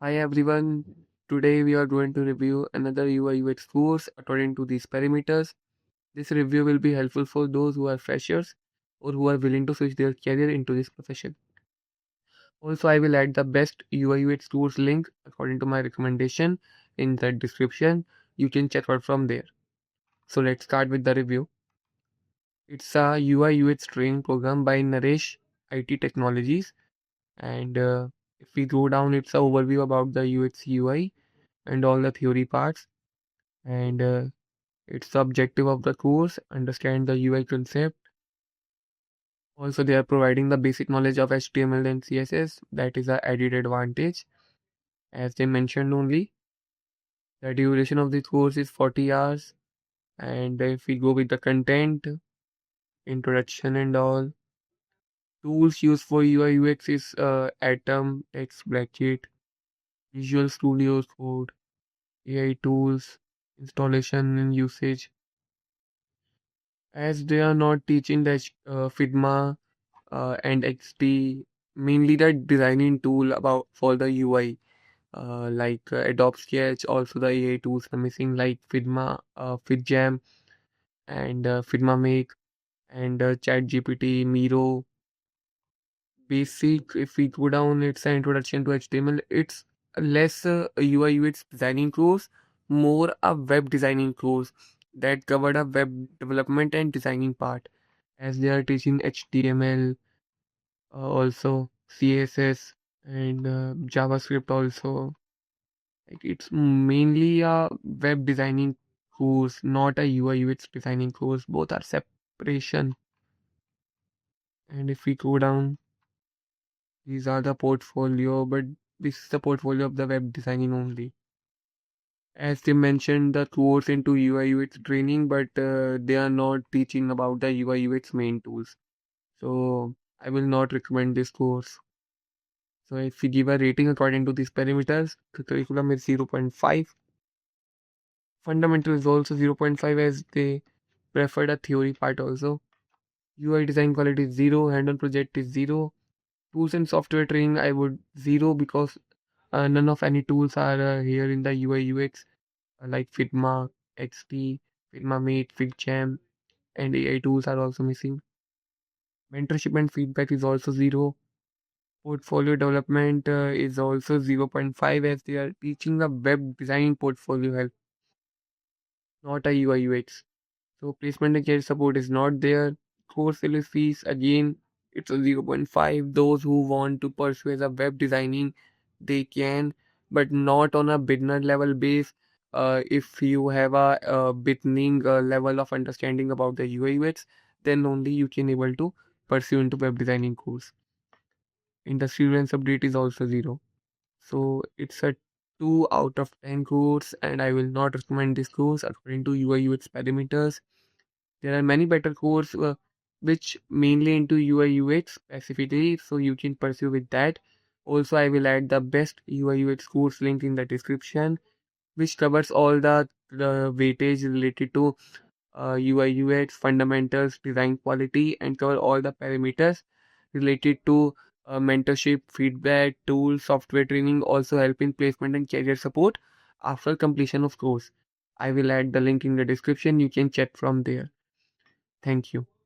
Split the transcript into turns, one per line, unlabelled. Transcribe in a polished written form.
Hi everyone, today we are going to review another UI UX course according to these parameters. This review will be helpful for those who are freshers or who are willing to switch their career into this profession. Also, I will add the best UI UX course link according to my recommendation in the description. You can check out from there. So let's start with the review. It's a UI UX training program by Naresh IT Technologies, and if we go down, it's an overview about the UX UI and all the theory parts. And it's the objective of the course, understand the UI concept. Also, they are providing the basic knowledge of HTML and CSS. That is a added advantage. As they mentioned only, the duration of this course is 40 hours. And if we go with the content, introduction and all, tools used for UI UX is Atom, Text, Blackjet, Visual Studio Code, AI tools, installation and usage. As they are not teaching the Figma and XD, mainly the designing tool about for the UI, like Adobe Sketch, also the AI tools are missing like Figma, FitJam, and Figma Make, and ChatGPT, Miro. Basic, if we go down, it's an introduction to HTML. It's less UI UX designing course, more a web designing course that covered a web development and designing part, as they are teaching HTML, also CSS and JavaScript also. Like it's mainly a web designing course, not a UI UX designing course. Both are separation. And if we go down, these are the portfolio, but this is the portfolio of the web designing only. As they mentioned, the course into UI UX training, but they are not teaching about the UI UX main tools. So I will not recommend this course. So if we give a rating according to these parameters, the curriculum is 0.5. Fundamental is also 0.5 as they preferred a theory part also. UI design quality is 0, hand-on project is 0. Tools and software training I would 0 because none of any tools are here in the UI UX like Figma, XD, Figma Mate, FigJam, and AI tools are also missing. Mentorship and feedback is also 0. Portfolio development is also 0.5 as they are teaching the web design portfolio help, not a UI UX. So placement and career support is not there. Course service fees again it's a 0.5. Those who want to pursue as a web designing they can, but not on a beginner level base. If you have a beginning level of understanding about the UI UX, then only you can able to pursue into web designing course. Industry relevance update is also 0. So it's a 2 out of 10 course, and I will not recommend this course according to UI UX parameters. There are many better courses which mainly into UI UX specifically, so you can pursue with that. Also, I will add the best UI UX course link in the description, which covers all the weightage related to UI UX fundamentals, design quality, and cover all the parameters related to mentorship, feedback, tools, software training, also help in placement and career support after completion of course. I will add the link in the description. You can check from there. Thank you.